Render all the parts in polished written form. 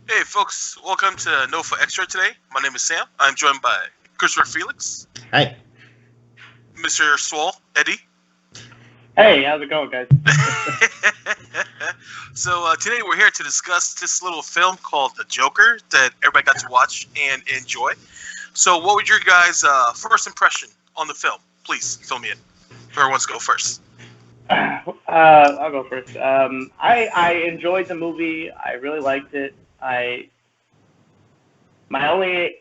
Hey, folks, welcome to Nofa Extra today. My name is Sam. I'm joined by Christopher Felix, Hi. Mr. Swall, Eddie. Hey, how's it going, guys? So, today we're here to discuss this little film called The Joker that everybody got to watch and enjoy. So, what was your guys' first impression on the film? Please fill me in. Whoever wants to go first. I'll go first. I enjoyed the movie. I really liked it. I my only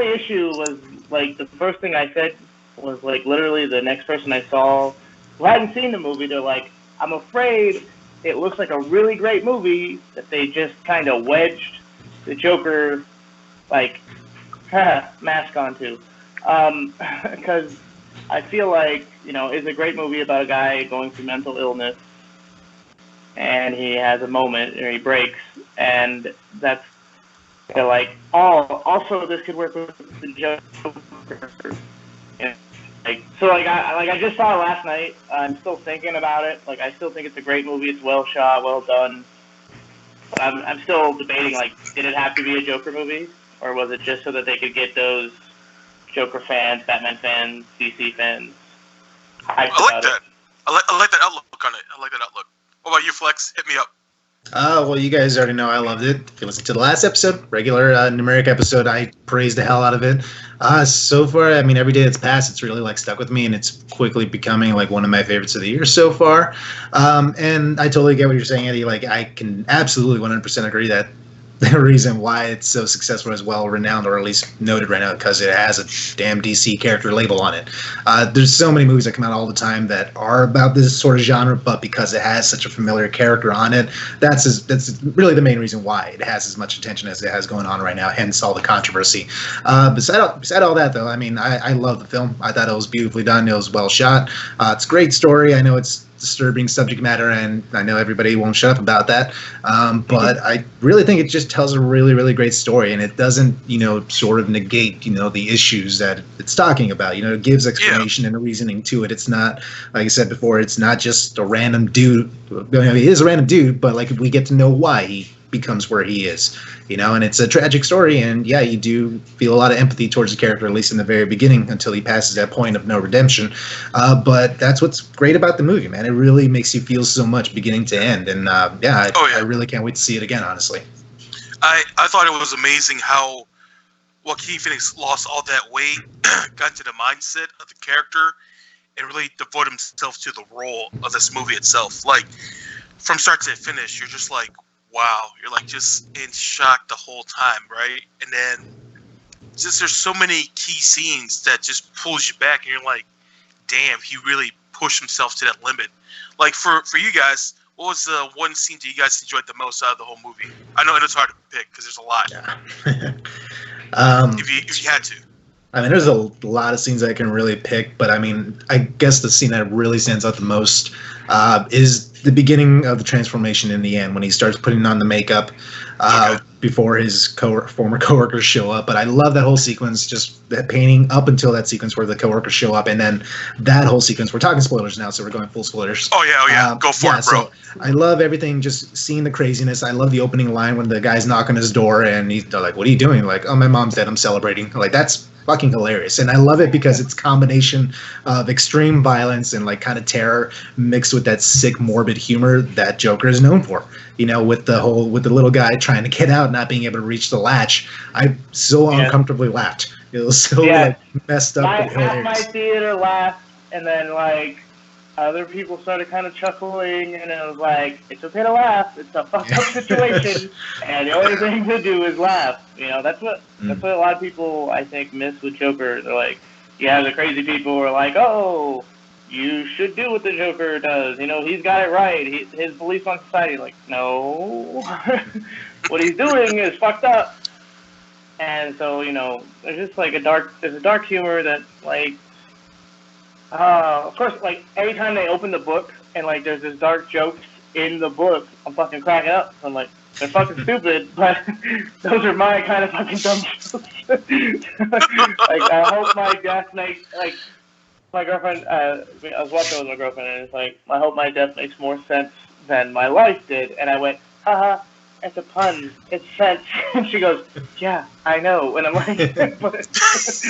issue was like the first thing I said was like literally the next person I saw who hadn't seen the movie. They're like, I'm afraid it looks like a really great movie that they just kind of wedged the Joker like mask onto. Because I feel like it's a great movie about a guy going through mental illness, and he has a moment where he breaks, and that's they're like, oh, also this could work with the Joker. Yeah. I just saw it last night. I'm still thinking about it. Like, I still think it's a great movie. It's well shot, well done. But I'm still debating, like, did it have to be a Joker movie, or was it just so that they could get those Joker fans, Batman fans, DC fans hyped I like about it? that. I like that outlook on it. I like that outlook. What about you, Flex? Hit me up. Well, you guys already know I loved it. If you listen to the last episode, regular numeric episode, I praised the hell out of it. So far, I mean, every day that's passed, it's really like stuck with me, and it's quickly becoming like one of my favorites of the year so far. And I totally get what you're saying, Eddie. Like, I can absolutely 100% agree that the reason why it's so successful is well renowned, or at least noted right now, because it has a damn DC character label on it. There's so many movies that come out all the time that are about this sort of genre, but because it has such a familiar character on it, that's really the main reason why it has as much attention as it has going on right now. Hence all the controversy. Beside all that, though, I mean, I love the film. I thought it was beautifully done. It was well shot. It's a great story. I know it's disturbing subject matter, and I know everybody won't shut up about that. But I really think it just tells a really, really great story, and it doesn't, sort of negate, the issues that it's talking about. It gives explanation and a reasoning to it. It's not, like I said before, it's not just a random dude. He is a random dude, but like we get to know why he becomes where he is, and it's a tragic story, and yeah, you do feel a lot of empathy towards the character, at least in the very beginning, until he passes that point of no redemption. But that's what's great about the movie, man. It really makes you feel so much beginning to end, and I really can't wait to see it again, honestly. I thought it was amazing how Joaquin Phoenix lost all that weight, got into the mindset of the character, and really devoted himself to the role of this movie itself. Like, from start to finish, you're just like, wow. You're like just in shock the whole time, right? And then just there's so many key scenes that just pulls you back, and you're like, damn, he really pushed himself to that limit. Like, for you guys, what was the one scene that you guys enjoyed the most out of the whole movie? I know it's hard to pick because there's a lot. Yeah. If you had to. I mean, there's a lot of scenes I can really pick, but I mean, I guess the scene that really stands out the most is the beginning of the transformation in the end, when he starts putting on the makeup before his former coworkers show up. But I love that whole sequence, just that painting up until that sequence where the coworkers show up, and then that whole sequence. We're talking spoilers now, so we're going full spoilers. Oh yeah, go for it, bro. So I love everything, just seeing the craziness. I love the opening line when the guy's knocking his door, and they're like, "What are you doing?" Like, "Oh, my mom's dead. I'm celebrating." Like, that's fucking hilarious, and I love it because it's a combination of extreme violence and like kind of terror mixed with that sick, morbid humor that Joker is known for. With the little guy trying to get out, not being able to reach the latch. I so uncomfortably laughed. It was so like messed up. Half my theater laughed, and then like other people started kind of chuckling, and it was like, it's okay to laugh. It's a fucked up situation, and the only thing to do is laugh. That's what a lot of people, I think, miss with Joker. They're like, you have the crazy people who are like, oh, you should do what the Joker does. He's got it right. His beliefs on society. Like, no, what he's doing is fucked up. And so, there's just like there's a dark humor that like. Of course, like, every time they open the book and, like, there's this dark jokes in the book, I'm fucking cracking up. I'm like, they're fucking stupid, but those are my kind of fucking dumb jokes. Like, I hope my death makes, like, my girlfriend, I was watching with my girlfriend, and it's like, I hope my death makes more sense than my life did. And I went, haha, it's a pun. It's sense. And she goes, yeah, I know. And I'm like, but it's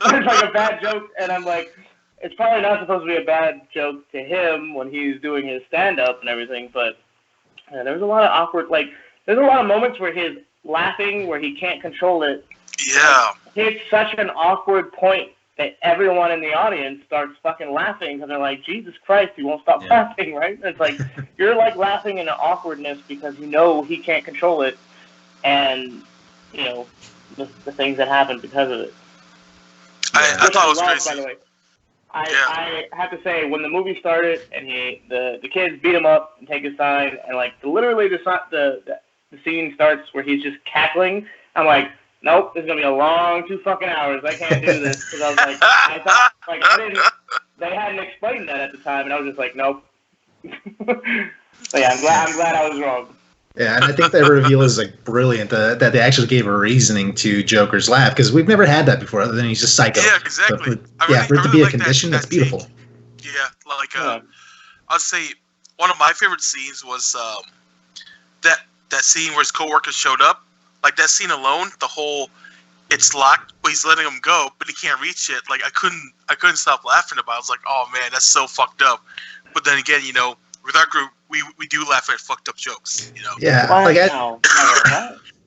like a bad joke. And I'm like, it's probably not supposed to be a bad joke to him when he's doing his stand-up and everything. But there was a lot of awkward, like, there's a lot of moments where he's laughing, where he can't control it. Yeah. It's such an awkward point that everyone in the audience starts fucking laughing because they're like, Jesus Christ, he won't stop laughing, right? And it's like, you're like laughing in an awkwardness because you know he can't control it and, you know, the things that happen because of it. I thought it was crazy. By the way. I have to say, when the movie started and the kids beat him up and take his sign, and like literally the scene starts where he's just cackling, I'm like, nope, this is gonna be a long 2 fucking hours. I can't do this because I was like, they hadn't explained that at the time, and I was just like, nope. But yeah, I'm glad I was wrong. Yeah, and I think that reveal is like brilliant. That they actually gave a reasoning to Joker's laugh because we've never had that before, other than he's just psycho. Yeah, exactly. For it to be a condition, that's beautiful. Yeah, like I'd say one of my favorite scenes was that scene where his coworkers showed up. Like that scene alone, the whole it's locked, but he's letting him go, but he can't reach it. Like I couldn't stop laughing about it. I was like, oh man, that's so fucked up. But then again, you know, with our group, we do laugh at fucked up jokes, you know. Yeah, like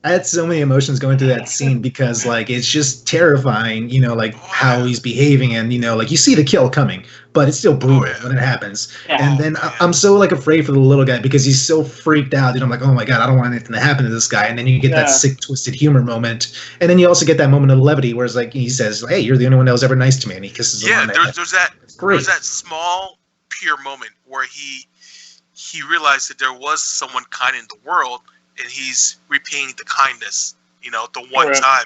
I had so many emotions going through that scene because like it's just terrifying, you know, like how he's behaving, and you know, like you see the kill coming, but it's still brutal when it happens. Yeah. And then I'm so like afraid for the little guy because he's so freaked out. You know, I'm like, oh my god, I don't want anything to happen to this guy. And then you get that sick, twisted humor moment, and then you also get that moment of levity where it's like he says, "Hey, you're the only one that was ever nice to me," and he kisses him on there's that small pure moment where he realized that there was someone kind in the world, and he's repaying the kindness, you know, the one time,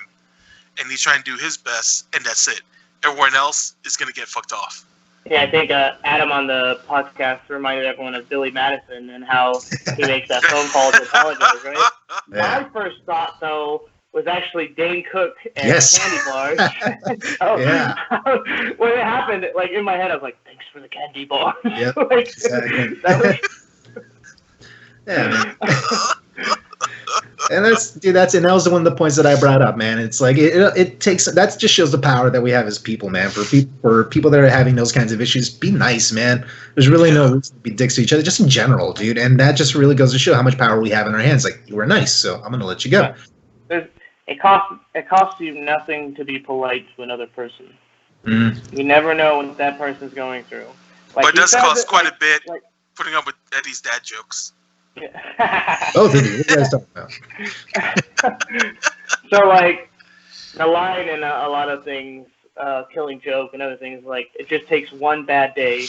and he's trying to do his best, and that's it. Everyone else is going to get fucked off. Yeah, I think Adam on the podcast reminded everyone of Billy Madison and how he makes that phone call to apologize, right? Yeah. My first thought, though, was actually Dane Cook and candy bars. When it happened, like in my head, I was like, "Thanks for the candy bars." Yep, like, exactly. Yeah. And that was one of the points that I brought up, man. It's like it takes that just shows the power that we have as people, man. For people that are having those kinds of issues, be nice, man. There's really no reason to be dicks to each other, just in general, dude. And that just really goes to show how much power we have in our hands. Like, you were nice, so I'm gonna let you go. It costs you nothing to be polite to another person. Mm. You never know what that person's going through. Like, but it does cost quite a bit putting up with Eddie's dad jokes. Yeah. Both of you. What are you guys talking about? So, like, the line in a lot of things, Killing Joke and other things, like, it just takes one bad day.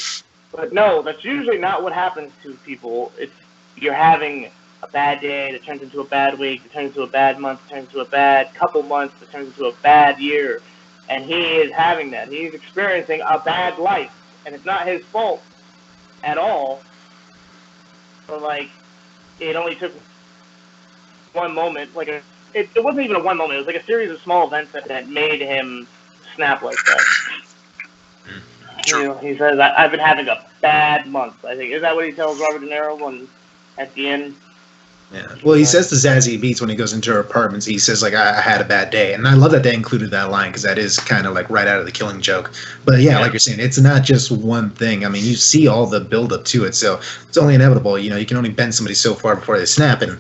But no, that's usually not what happens to people. It's you're having a bad day that turns into a bad week, that turns into a bad month, that turns into a bad couple months, that turns into a bad year. And he is having that. He's experiencing a bad life. And it's not his fault at all. But, like, it only took one moment. Like, it wasn't even a one moment. It was like a series of small events that made him snap like that. You know, he says, I've been having a bad month, I think. Is that what he tells Robert De Niro at the end? Yeah. Well, he says to Zazie Beetz when he goes into her apartments, he says, like, I had a bad day. And I love that they included that line because that is kind of, like, right out of the Killing Joke. But, yeah, like you're saying, it's not just one thing. I mean, you see all the build-up to it, so it's only inevitable. You know, you can only bend somebody so far before they snap, and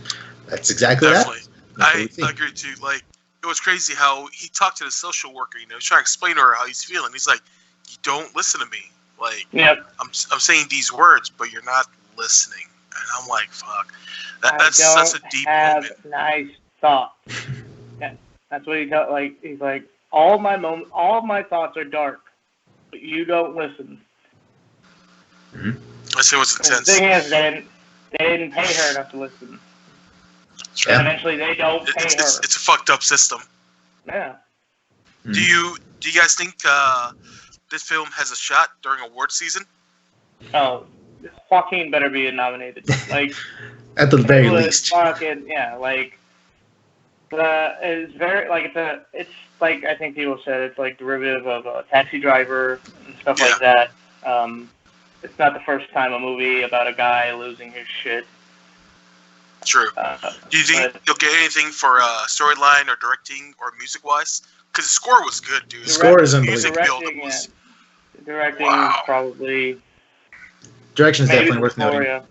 that's exactly that. I agree, too. Like, it was crazy how he talked to the social worker, you know, trying to explain to her how he's feeling. He's like, you don't listen to me. Like, I'm saying these words, but you're not listening. And I'm like, fuck. That's such a deep moment. Nice thoughts. Yeah, that's what he got. Like, he's like, all of my thoughts are dark, but you don't listen. Mm-hmm. I see what's intense. The thing is, they didn't pay her enough to listen. Yeah. And eventually, they don't pay her. It's a fucked up system. Yeah. Mm-hmm. Do you guys think this film has a shot during award season? Oh, Joaquin better be nominated. Like. At the very least. Fucking, yeah, like, it's very, like, it's like, I think people said it's like derivative of a Taxi Driver and stuff like that. It's not the first time a movie about a guy losing his shit True. Do you think you'll get anything for storyline or directing or music wise? Because the score was good, dude. The score is unbelievable. Directing is probably. Direction is definitely worth noting.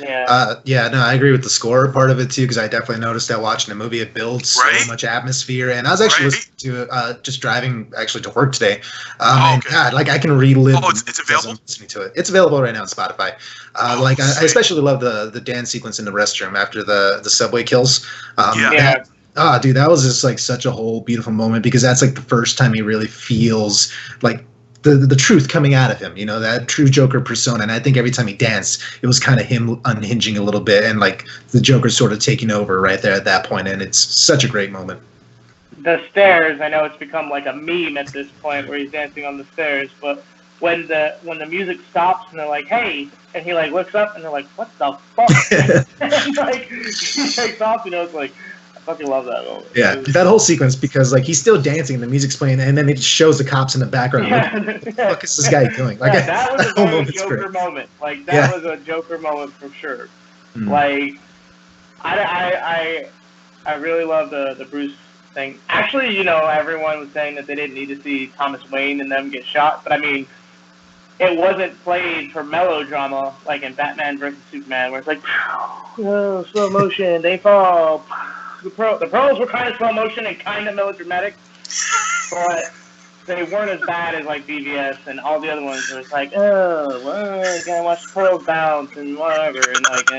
Yeah. Yeah, no, I agree with the score part of it too, because I definitely noticed that watching the movie, it builds so much atmosphere. And I was actually listening to just driving actually to work today. And God, like I can relive. Oh, it's available. I'm listening to it. It's available right now on Spotify. I especially love the dance sequence in the restroom after the subway kills. Dude, that was just like such a whole beautiful moment, because that's like the first time he really feels like the truth coming out of him, you know, that true Joker persona. And I think every time he danced, it was kind of him unhinging a little bit, and like the Joker sort of taking over right there at that point. And it's such a great moment. The stairs, I know it's become like a meme at this point where he's dancing on the stairs, but when the music stops and they're like, hey, and he like looks up and they're like, what the fuck? And like he takes off, you know, it's like, I fucking love that moment. Yeah, that whole sequence, because like he's still dancing and the music's playing, and then it just shows the cops in the background. What the fuck is this guy doing? Like that was a very Joker moment. Like that was a Joker moment for sure. Like I really love the Bruce thing. Actually, you know, everyone was saying that they didn't need to see Thomas Wayne and them get shot, but I mean, it wasn't played for melodrama like in Batman vs Superman, where it's like, oh, slow motion, they fall. The pearls were kind of slow motion and kind of melodramatic, but they weren't as bad as like BVS and all the other ones. Where it's like, oh, well, you gotta watch the pearls bounce and whatever, and like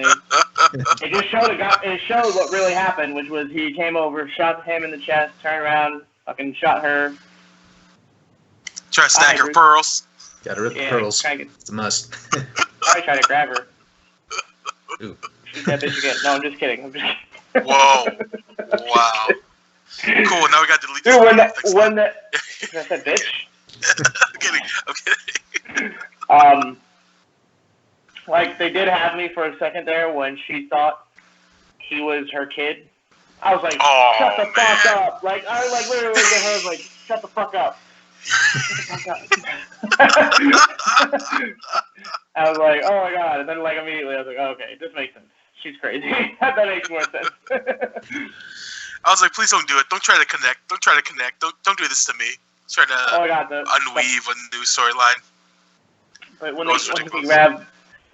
it just showed what really happened, which was he came over, shot him in the chest, turned around, fucking shot her. Try to snag her pearls. Gotta rip the pearls. It's a must. Probably try to grab her. Ooh. She's that bitch again. No, I'm just kidding. Whoa. Wow. Cool, now we got to delete this. Dude, when I said bitch? I'm kidding. Like, they did have me for a second there when she thought he was her kid. I was like, shut the fuck up. Like, I like literally looked at her, I was like, shut the fuck up. I was like, oh my god. And then, like, immediately I was like, oh, okay, this makes sense. She's crazy. That makes more sense. I was like, please don't do it. Don't try to connect. Don't do this to me. Try to unweave a new storyline. But when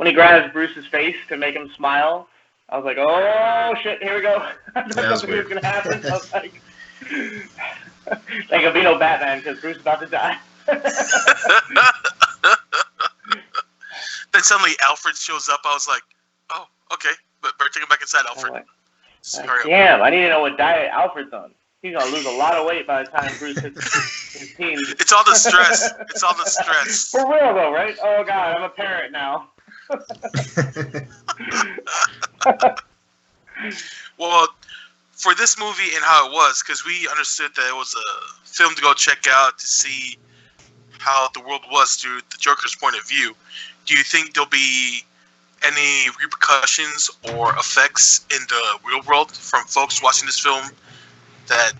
he grabs Bruce's face to make him smile, I was like, oh shit, here we go. I thought something was gonna happen. I was like, it'll be no Batman because Bruce is about to die. Then suddenly Alfred shows up. I was like, oh, okay. But better take him back inside, Alfred. Damn, I need to know what diet Alfred's on. He's gonna lose a lot of weight by the time Bruce hits his teens. It's all the stress. It's all the stress. For real though, right? Oh god, I'm a parent now. Well, for this movie and how it was, because we understood that it was a film to go check out to see how the world was through the Joker's point of view. Do you think there'll be any repercussions or effects in the real world from folks watching this film that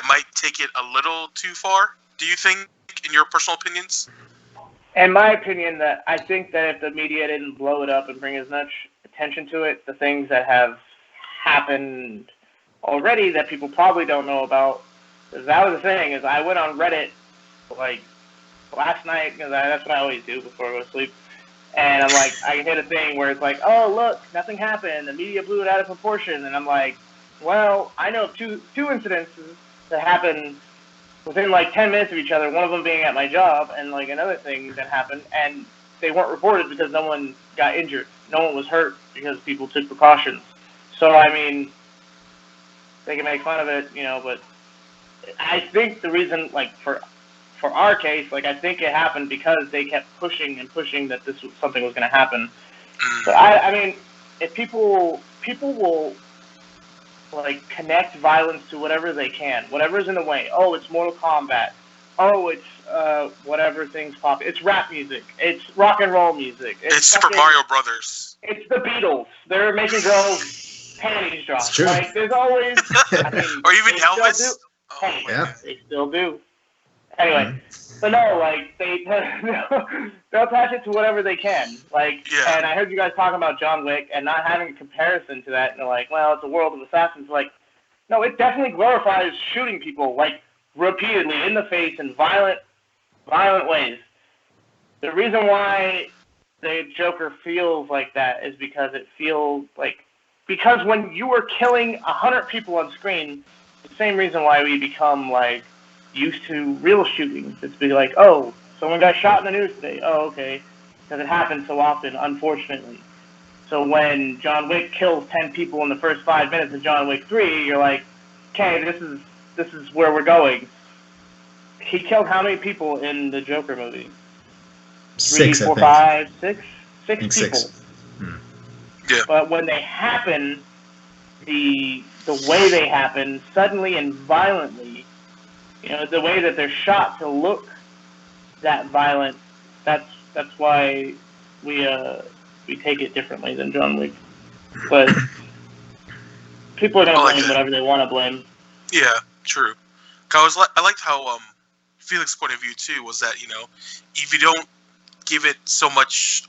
might take it a little too far? Do you think, in your personal opinions? In my opinion, that I think that if the media didn't blow it up and bring as much attention to it, the things that have happened already that people probably don't know about. That was the thing, is I went on Reddit like last night, because that's what I always do before I go to sleep. And I'm like, I hit a thing where it's like, oh, look, nothing happened. The media blew it out of proportion. And I'm like, well, I know of two incidences that happened within like 10 minutes of each other, one of them being at my job, and like another thing that happened, and they weren't reported because no one got injured. No one was hurt because people took precautions. So, I mean, they can make fun of it, you know, but I think the reason, like, for our case, like, I think it happened because they kept pushing and pushing that this was, something was going to happen. But I mean, if people will, like, connect violence to whatever they can, whatever's in the way. Oh, it's Mortal Kombat. Oh, it's whatever things pop. It's rap music. It's rock and roll music. It's Super Mario Brothers. It's the Beatles. They're making girls' panties drop. It's true. Like, there's always... I mean, or even Elvis. They still do. Anyway, but no, like they'll attach it to whatever they can. Like, Yeah. and I heard you guys talking about John Wick and not having a comparison to that. And they're like, well, it's a world of assassins. Like, no, it definitely glorifies shooting people like repeatedly in the face in violent ways. The reason why the Joker feels like that is because it feels like when you were killing 100 people on screen, the same reason why we become like used to real shootings. It's be like, oh, someone got shot in the news today. Oh, okay, because it happens so often, unfortunately. So when John Wick kills 10 people in the first 5 minutes of John Wick 3, you're like, okay, this is where we're going. He killed how many people in the Joker movie? 6, 3, 4, I 5, 6? 6 people. 6. Yeah. But when they happen, the way they happen, suddenly and violently, you know, the way that they're shot to look that violent, that's why we take it differently than John Wick. But people are gonna blame whatever they want to blame. Yeah, true. I liked how Felix's point of view too was that, you know, if you don't give it so much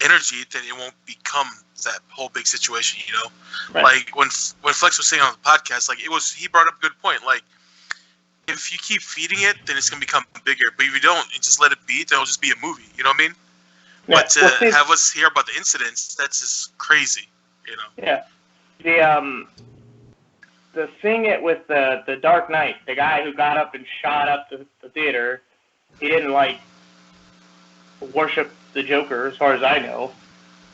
energy, then it won't become that whole big situation, you know. Right. Like when Flex was saying on the podcast, like he brought up a good point. Like if you keep feeding it, then it's gonna become bigger. But if you don't, and just let it be, then it'll just be a movie. You know what I mean? Yeah. But to have us hear about the incidents, that's just crazy, you know. Yeah. The thing with the Dark Knight, the guy who got up and shot up the theater, he didn't like worship the Joker, as far as I know.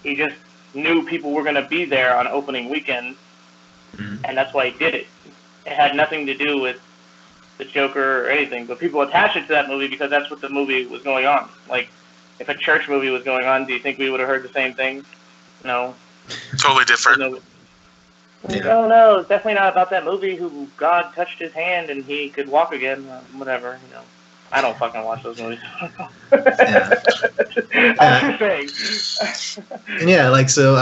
He just knew people were going to be there on opening weekend, and that's why he did it. It had nothing to do with the Joker or anything, but people attach it to that movie because that's what the movie was going on. Like, if a church movie was going on, do you think we would have heard the same thing? No. Totally different. Oh no, it's definitely not about that movie who God touched his hand and he could walk again. Whatever, you know. I don't fucking watch those movies. I'm just saying. Yeah, like, so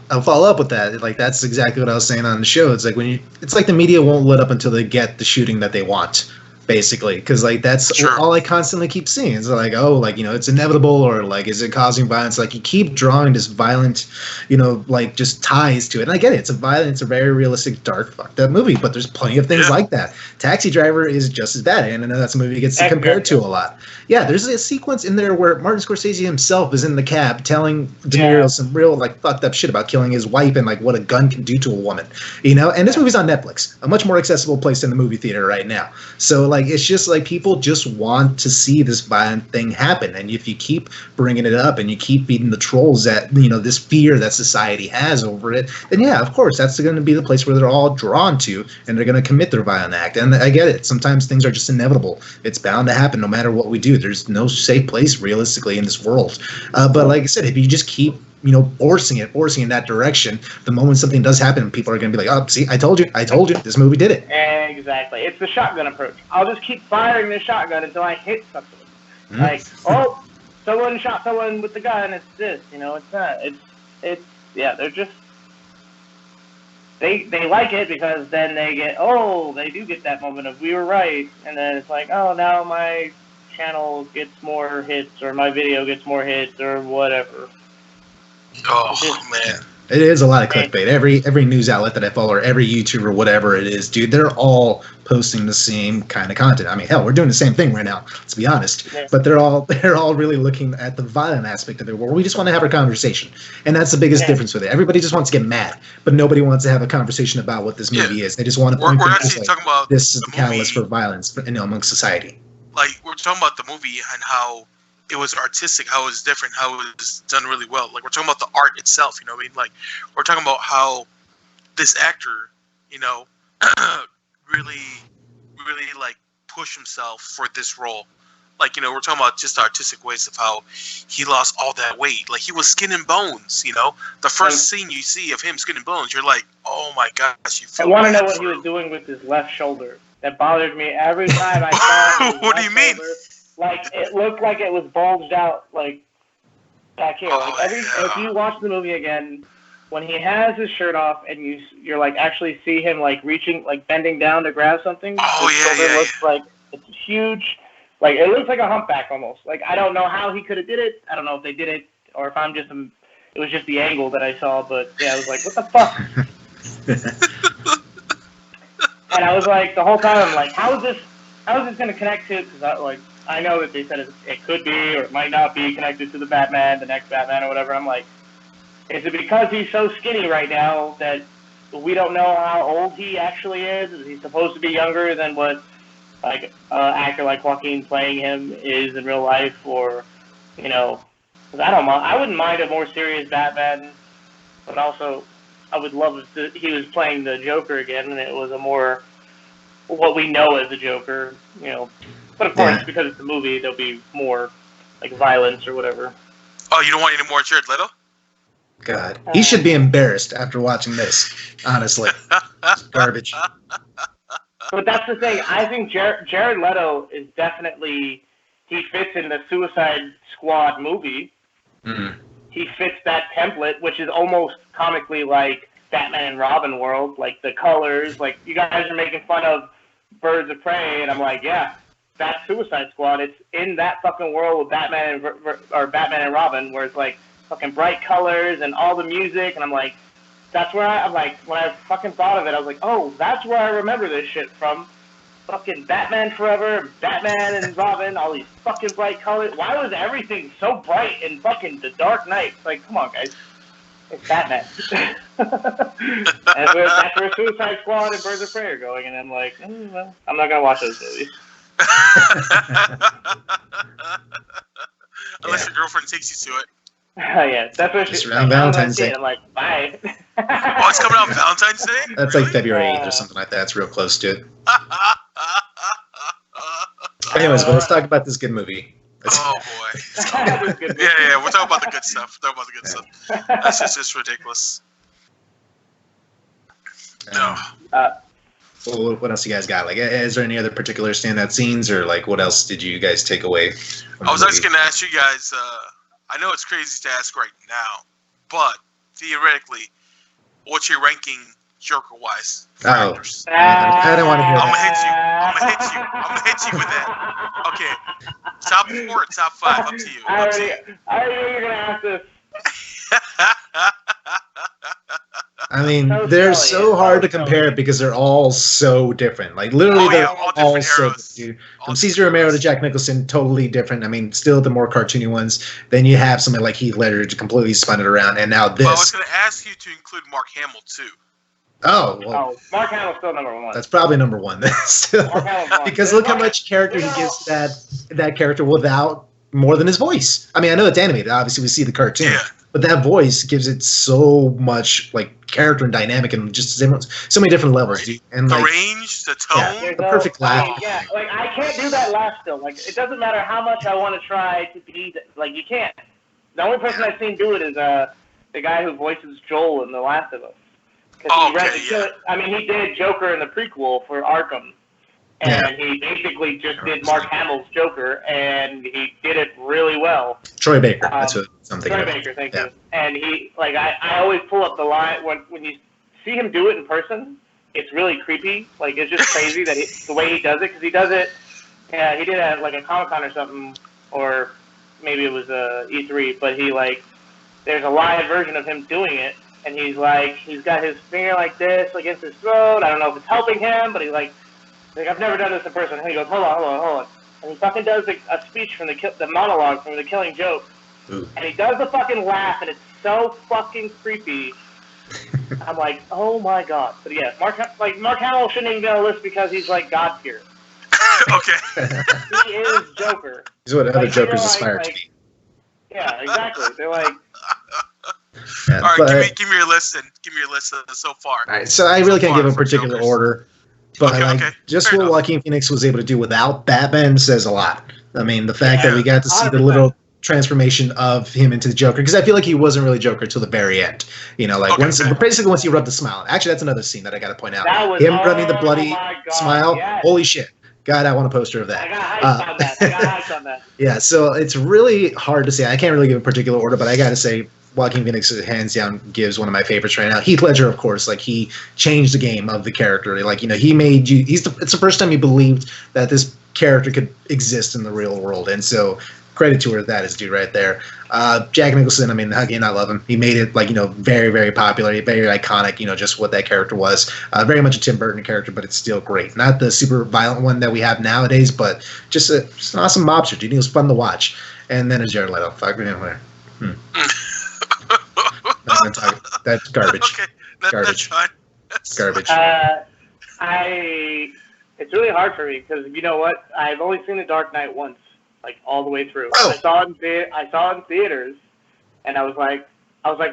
I'll follow up with that. Like, that's exactly what I was saying on the show. It's like it's like the media won't let up until they get the shooting that they want, basically, because like that's all I constantly keep seeing. It's like, oh, like, you know, it's inevitable, or like, is it causing violence? Like, you keep drawing this violent, you know, like, just ties to it. And I get it. It's a very realistic, dark, fucked up movie, but there's plenty of things like that. Taxi Driver is just as bad, and I know that's a movie that gets compared to a lot. Yeah, there's a sequence in there where Martin Scorsese himself is in the cab telling De Niro some real, like, fucked up shit about killing his wife and, like, what a gun can do to a woman, you know? And this movie's on Netflix, a much more accessible place than the movie theater right now. So, like, it's just, like, people just want to see this violent thing happen. And if you keep bringing it up and you keep feeding the trolls that, you know, this fear that society has over it, then, yeah, of course, that's going to be the place where they're all drawn to, and they're going to commit their violent act. And I get it. Sometimes things are just inevitable. It's bound to happen no matter what we do. There's no safe place realistically in this world. But like I said, if you just keep, you know, forcing in that direction, the moment something does happen, people are going to be like, oh, see, I told you, this movie did it. Exactly. It's the shotgun approach. I'll just keep firing the shotgun until I hit something. Like, oh, someone shot someone with the gun, it's this, you know, it's not. It's yeah, they're just, they like it because then they do get that moment of we were right, and then it's like, oh, now my channel gets more hits, or my video gets more hits, or whatever. Oh, man. It is a lot of clickbait. Every news outlet that I follow, or every YouTuber, whatever it is, dude, they're all posting the same kind of content. I mean, hell, we're doing the same thing right now, let's be honest. Yeah. But they're all really looking at the violent aspect of it, where we just want to have our conversation. And that's the biggest difference with it. Everybody just wants to get mad, but nobody wants to have a conversation about what this movie is. They just want to point to talking about this is the catalyst for violence, you know, amongst society. Like, we're talking about the movie and how it was artistic, how it was different, how it was done really well. Like, we're talking about the art itself, you know what I mean? Like, we're talking about how this actor, you know, really, like, pushed himself for this role. Like, you know, we're talking about just the artistic ways of how he lost all that weight. Like, he was skin and bones, you know? The first scene you see of him skin and bones, you're like, oh my gosh. You feel I want to know what he was doing with his left shoulder. That bothered me every time I saw him. What do you mean? Shoulder. Like, it looked like it was bulged out, like, back here. If you watch the movie again, when he has his shirt off and you're like, actually see him, like, reaching, like, bending down to grab something, his shoulder looks like It's huge. Like, it looks like a humpback almost. Like, I don't know how he could have did it. I don't know if they did it or if it was just the angle that I saw. But yeah, I was like, what the fuck? And I was like, the whole time, I'm like, how is this going to connect to? Because I know that they said it could be or it might not be connected to the next Batman or whatever. I'm like, is it because he's so skinny right now that we don't know how old he actually is? Is he supposed to be younger than what like actor like Joaquin playing him is in real life? Or, you know, because I wouldn't mind a more serious Batman, but also I would love if he was playing the Joker again and it was a more what we know as a Joker, you know. But of course, because it's a movie, there'll be more like violence or whatever. Oh, you don't want any more Jared Leto? God, he should be embarrassed after watching this. Honestly, garbage. But that's the thing. I think Jared Leto is definitely he fits in the Suicide Squad movie. Mm-hmm. He fits that template, which is almost comically like Batman and Robin world, like the colors. Like you guys are making fun of Birds of Prey, and I'm like, yeah, that's Suicide Squad. It's in that fucking world with Batman and Robin, where it's like fucking bright colors and all the music, and I'm like, that's where I'm like, when I fucking thought of it, I was like, oh, that's where I remember this shit from. Fucking Batman Forever, Batman and Robin, all these fucking bright colors. Why was everything so bright in fucking The Dark Knight? It's like, come on, guys. It's Batman. And that's where Suicide Squad and Birds of Prey are going, and I'm like, well, I'm not going to watch those movies. Unless your girlfriend takes you to it. Yeah, that's what she's around Valentine's Day. I'm like, bye. Oh, it's coming out on Valentine's Day? That's really? like February 8th or something like that. It's real close to it. Anyways, but let's talk about this good movie. Oh boy. Yeah, we're talking about the good stuff. That's just ridiculous. No. Well, what else you guys got? Like, is there any other particular standout scenes, or like, what else did you guys take away? I was actually going to ask you guys. I know it's crazy to ask right now, but theoretically, what's your ranking Joker-wise for actors? I don't want to hear I'm that. gonna hit you with that. Okay, top 4 or top 5? Up to you. I already knew you were gonna ask this. I mean, they're so hard to compare because they're all so different. Like, literally, they're all so different. From Cesar Romero to Jack Nicholson, totally different. I mean, still the more cartoony ones. Then you have somebody like Heath Ledger to completely spun it around, and now this. Well, I was going to ask you to include Mark Hamill, too. Oh, well. Mark Hamill's still number 1. That's probably number 1 then. Still. Because look how much character he gives that character without more than his voice. I mean, I know it's animated. Obviously, we see the cartoon. Yeah. But that voice gives it so much like character and dynamic and just so many different levels, dude. And the like, range, the tone, the perfect laugh. Yeah, like I can't do that laugh still. Like it doesn't matter how much I want to try to be like you can't. The only person I've seen do it is the guy who voices Joel in The Last of Us. I mean, he did Joker in the prequel for Arkham. And he basically just did Mark Hamill's Joker, and he did it really well. Troy Baker, that's what I'm thinking. Troy Baker, thank you. And he, like, I always pull up the line when you see him do it in person. It's really creepy. Like, it's just crazy that the way he does it, because he does it. Yeah, he did it at like a Comic-Con or something, or maybe it was E3. But there's a live version of him doing it, and he's got his finger like this against his throat. I don't know if it's helping him, but he's like, I've never done this in person. And he goes, hold on. And he fucking does a speech from the monologue from The Killing Joke. Ooh. And he does the fucking laugh, and it's so fucking creepy. I'm like, oh my god. But yeah, Mark Hamill shouldn't even be on the list because he's like God tier. Okay. He is Joker. He's what other Jokers aspire to be. Yeah, exactly. They're like. All right, give me your list so far. All right, so I really can't give a particular order. But just what Joaquin Phoenix was able to do without Batman says a lot. I mean, the fact that we got to see the little transformation of him into the Joker, because I feel like he wasn't really Joker till the very end. You know, like once he rubbed the smile. Actually, that's another scene that I got to point out. Him rubbing the bloody smile. Yes. Holy shit. God, I want a poster of that. I got hyped on that. Yeah, so it's really hard to say. I can't really give a particular order, but I got to say Joaquin Phoenix hands down gives one of my favorites right now. Heath Ledger, of course, like he changed the game of the character. Like, you know, he made you. It's the first time you believed that this character could exist in the real world. And so credit to her, that is due right there. Jack Nicholson, I mean, again, I love him. He made it like, very, very popular, very iconic, just what that character was. Very much a Tim Burton character, but it's still great. Not the super violent one that we have nowadays, but just an awesome mobster, dude. He was fun to watch. And then Jared Leto. Fuck me, whatever. That's garbage. Okay, garbage. That's fine. Garbage. It's really hard for me because you know what? I've only seen The Dark Knight once, like all the way through. Oh. I saw it in theaters, and I was like,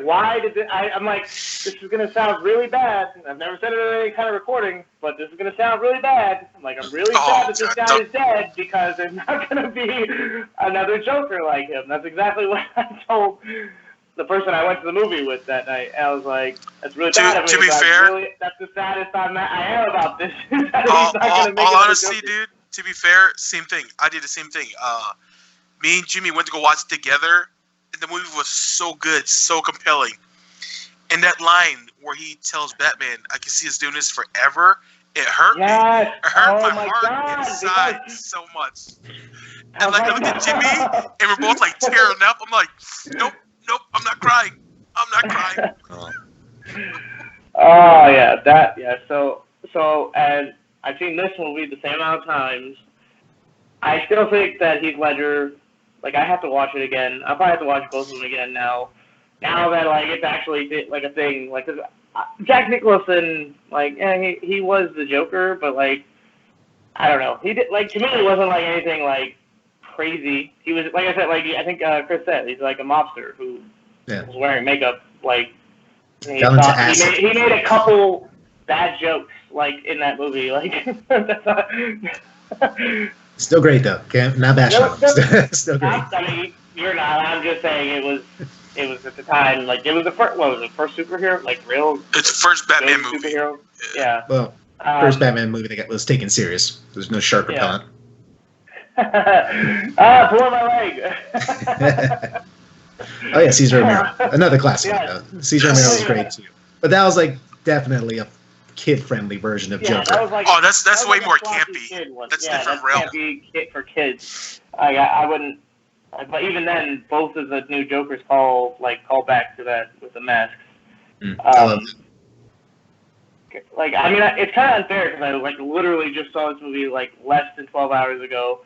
why did it? I'm like, this is gonna sound really bad. I've never said it in any kind of recording, but this is gonna sound really bad. I'm like, I'm really sad that this guy is dead because there's not gonna be another Joker like him. That's exactly what I told the person I went to the movie with that night. And I was like, that's really bad of me. To be fair, that's the saddest I am about this. all honesty, dude. To be fair, same thing. I did the same thing. Me and Jimmy went to go watch it together, and the movie was so good, so compelling. And that line where he tells Batman, "I can see us doing this forever," it hurt me. It hurt my heart inside so much. And like I looked at Jimmy, and we're both like tearing up. I'm like, nope, I'm not crying. I'm not crying. Oh yeah, So and I've seen this movie the same amount of times. I still think that Heath Ledger, like I have to watch it again. I'll probably have to watch both of them again now. Now that like it's actually like a thing, like 'cause Jack Nicholson, like he was the Joker, but like I don't know, he did like to me it wasn't like anything like crazy. He was like I said, like I think Chris said, he's like a mobster who was wearing makeup. Like he made a couple bad jokes like in that movie. Like that's not. Still great though. Not bashing him. Still great. I mean, you're not. I'm just saying it was at the time. Like it was the first. What was it? First superhero? Like real. It's the first Batman movie. Superhero. Yeah. Well, first Batman movie that was taken serious. There's no shark repellent. Pull my leg. Oh yeah, Cesar Romero, another classic. Cesar Romero was great too, but that was like definitely a kid-friendly version of Joker. That was like, that's way like more campy. That's different realm. Campy kid for kids. I wouldn't. But even then, both of the new Jokers call back to that with the masks. I love it. Like I mean, it's kind of unfair because I like literally just saw this movie like less than 12 hours ago,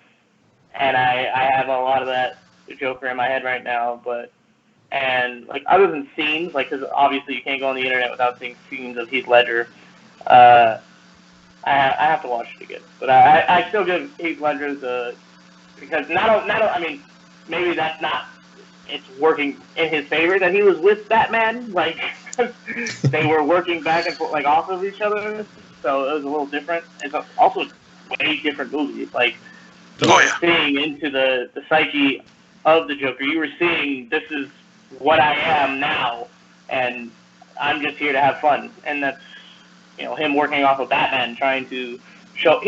and I have a lot of that Joker in my head right now. And like other than scenes, like because obviously you can't go on the internet without seeing scenes of Heath Ledger. I have to watch it again, but I still give Heath Ledger because not I mean maybe that's not it's working in his favor that he was with Batman, like they were working back and forth like off of each other, so it was a little different. It's also a way different movie. It's like you were seeing into the psyche of the Joker. You were seeing this is what I am now, and I'm just here to have fun, and that's him working off of Batman, he was trying to show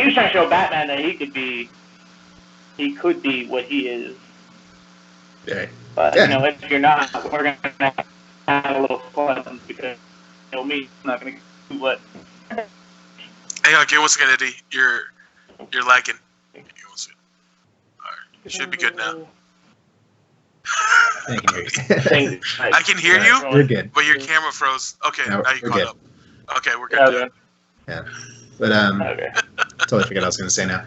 Batman that he could be what he is. Yeah. But if you're not, we're gonna have a little fun because me, I'm not gonna do what. Hang on, give us a second, Eddie. You're lagging. Alright, it should be good now. I can hear you. I can hear you. We're good. But your camera froze. Okay, now you caught up. Okay, we're good. Okay. Yeah, but totally forgot what I was gonna say now.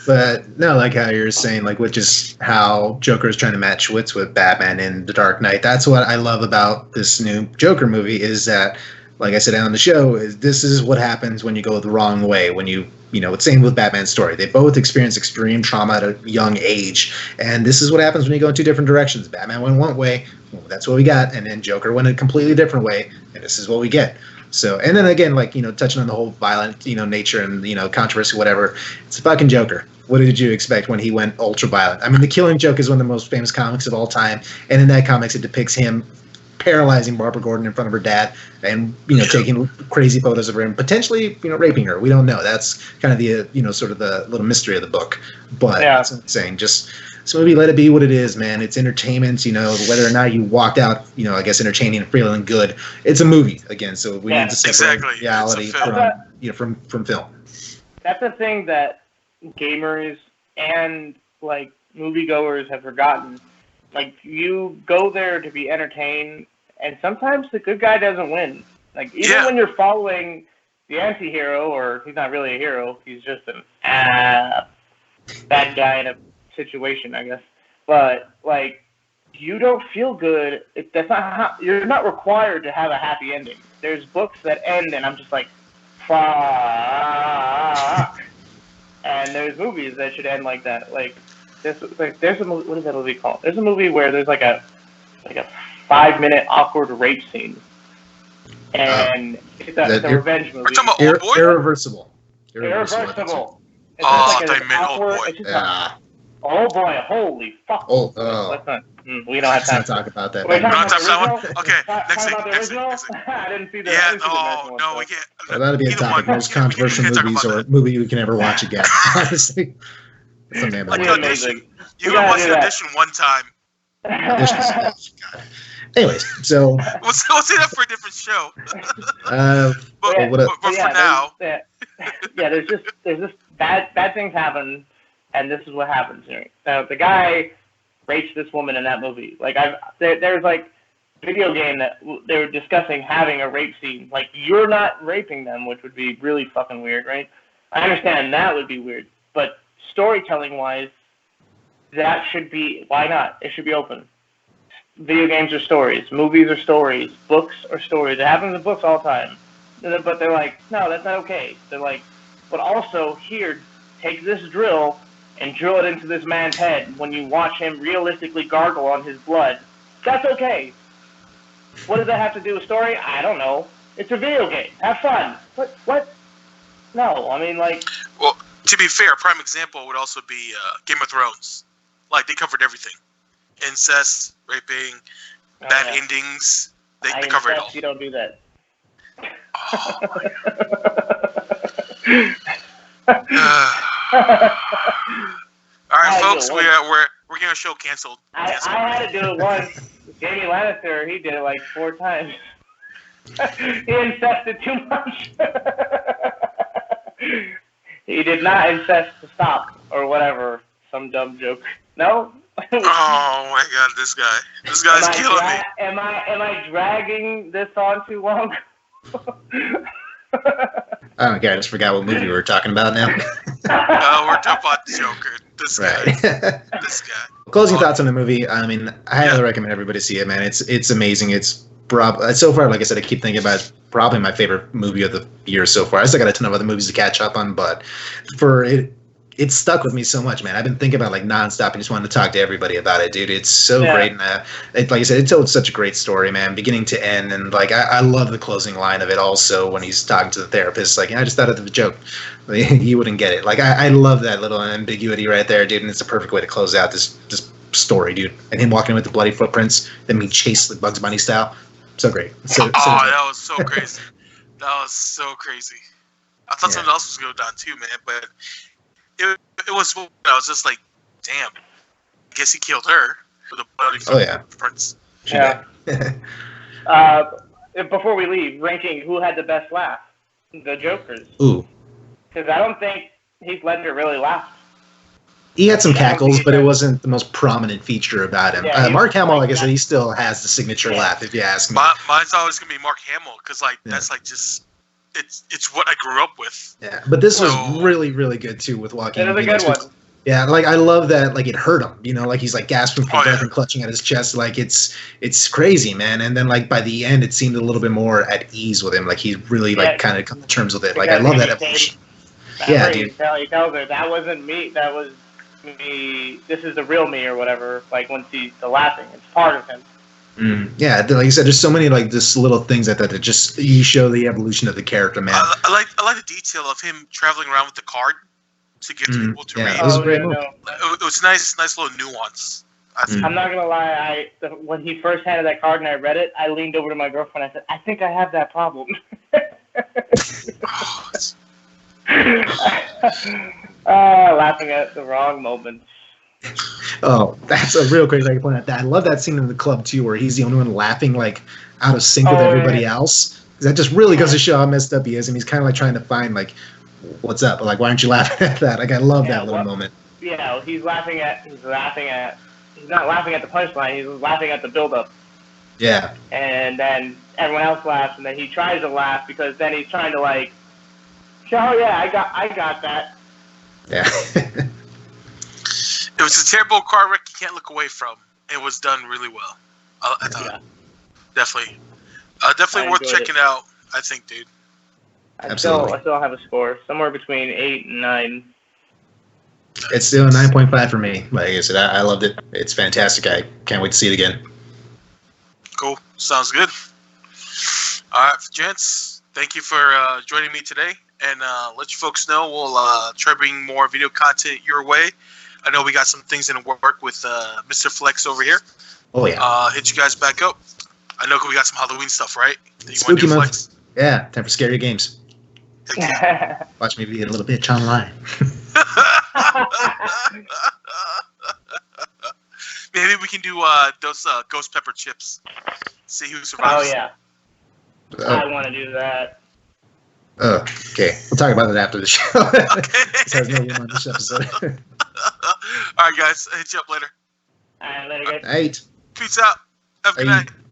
But no, like how you're saying, like with just how Joker is trying to match wits with Batman in The Dark Knight. That's what I love about this new Joker movie is that, like I said on the show, this is what happens when you go the wrong way. When it's same with Batman's story. They both experience extreme trauma at a young age, and this is what happens when you go in two different directions. Batman went one way, well, that's what we got, and then Joker went a completely different way, and this is what we get. So, and then again, like, touching on the whole violent, nature and, controversy, whatever, it's a fucking Joker. What did you expect when he went ultra violent? I mean, The Killing Joke is one of the most famous comics of all time. And in that comics, it depicts him paralyzing Barbara Gordon in front of her dad and, taking crazy photos of her and potentially, raping her. We don't know. That's kind of the, sort of the little mystery of the book. But that's what I'm saying. Just, this movie, let it be what it is, man. It's entertainment, whether or not you walked out, I guess entertaining and feeling good. It's a movie again, so we need to separate reality from film. That's the thing that gamers and like moviegoers have forgotten. Like you go there to be entertained, and sometimes the good guy doesn't win. Like even when you're following the anti-hero, or he's not really a hero, he's just a bad guy in a situation, I guess. But like, you don't feel good. That's not how, you're not required to have a happy ending. There's books that end, and I'm just like, fuck. And there's movies that should end like that. Like there's a movie. What is that movie called? There's a movie where there's like a 5-minute awkward rape scene, and it's a revenge movie. We're talking about Old Boy? Irreversible. Irreversible. Oh, I thought you meant Old Boy. Oh boy! Holy fuck! Let's not. We don't have time to talk about that. Wait, about that one? Okay, next thing. I didn't see the. Yeah, no, we can't. Well, that'll be a topic. Most controversial movies or movie you can ever watch again. Honestly, something about like Audition. You can watch Audition one time. God. Anyways, so we'll say that for a different show. but for now, there's just bad things happen, and this is what happens here. Now the guy rapes this woman in that movie. Like there's like video game that they were discussing having a rape scene. Like you're not raping them, which would be really fucking weird, right? I understand that would be weird, but storytelling wise, that should be, why not? It should be open. Video games are stories, movies are stories, books are stories. It happens in books all the time. But they're like, no, that's not okay. They're like, but also here, take this drill and drill it into this man's head when you watch him realistically gargle on his blood. That's okay. What does that have to do with story? I don't know. It's a video game. Have fun. What? No, I mean, like... Well, to be fair, a prime example would also be Game of Thrones. Like, they covered everything. Incest, raping, bad endings. They cover it all. You don't do that. Oh, all right, folks, we're getting a show canceled. I had to do it once. Jamie Lannister, he did it like 4 times. He incested too much. He did not incest to stop or whatever. Some dumb joke. No. Oh my God, this guy's killing me. Am I dragging this on too long? I don't care. I just forgot what movie we were talking about now. We're talking about Joker. This guy. Closing thoughts on the movie. I mean, I highly recommend everybody see it, man. It's amazing. It's so far, like I said, I keep thinking about it, probably my favorite movie of the year so far. I still got a ton of other movies to catch up on, but it stuck with me so much, man. I've been thinking about like nonstop and just wanted to talk to everybody about it, dude. It's so great. And like I said, it told such a great story, man, beginning to end. And like, I love the closing line of it also when he's talking to the therapist. Like, I just thought of a joke. You wouldn't get it. Like, I love that little ambiguity right there, dude. And it's a perfect way to close out this story, dude. And him walking with the bloody footprints, then being chased like Bugs Bunny style. So great. That was so crazy. That was so crazy. I thought something else was going down too, man, but it was. I was just like, damn. I guess he killed her with a bloody footprints. Yeah. Before we leave, ranking who had the best laugh? The Jokers. Ooh. Because I don't think Heath Ledger really laughed. He had some cackles, but it wasn't the most prominent feature about him. Yeah, Mark Hamill, like I said, he still has the signature laugh, if you ask me. Mine's always going to be Mark Hamill, because that's like just... It's what I grew up with. Yeah, but this was really, really good, too, with Joaquin. It was a good one. Yeah, like I love that. Like it hurt him, like he's like gasping for breath and clutching at his chest. Like it's crazy, man. And then like by the end, it seemed a little bit more at ease with him. Like he really kind of come to terms with it. Like I love that evolution. Yeah, dude. He tells her that wasn't me. That was me. This is the real me, or whatever. Like when he's the laughing, it's part of him. Yeah, like you said, there's so many like just little things that just you show the evolution of the character, man. I like the detail of him traveling around with the card to get people to read. It was a great movie. It was nice little nuance. I'm not gonna lie. When he first handed that card and I read it, I leaned over to my girlfriend. I said, "I think I have that problem." Laughing at the wrong moments. Oh, that's a real crazy point out that. I love that scene in the club too, where he's the only one laughing like out of sync with everybody else. That just really goes to show how messed up he is, and he's kind of like trying to find like, what's up? Like, why aren't you laughing at that? Like, I love that little moment. he's not laughing at the punchline. He's laughing at the build-up. Yeah. And then everyone else laughs, and then he tries to laugh because then he's trying to like, oh yeah, I got that. Yeah. It was a terrible car wreck you can't look away from. It was done really well. I thought definitely worth checking out. I think, dude. I still have a score somewhere between 8 and 9. It's still a 9.5 for me. Like I said, I loved it. It's fantastic. I can't wait to see it again. Cool. Sounds good. All right, gents. Thank you for joining me today. And let you folks know we'll try bringing more video content your way. I know we got some things in work with Mr. Flex over here. Oh, yeah. Hit you guys back up. I know we got some Halloween stuff, right? Spooky month. Yeah, time for scary games. Watch me be a little bitch online. Maybe we can do those ghost pepper chips. See who survives. Oh, yeah. I want to do that. Oh, okay. We'll talk about it after the show. Okay. This has no room on this episode. All right, guys. I'll hit you up later. All right, later, guys. All right. Peace out. Have a good night.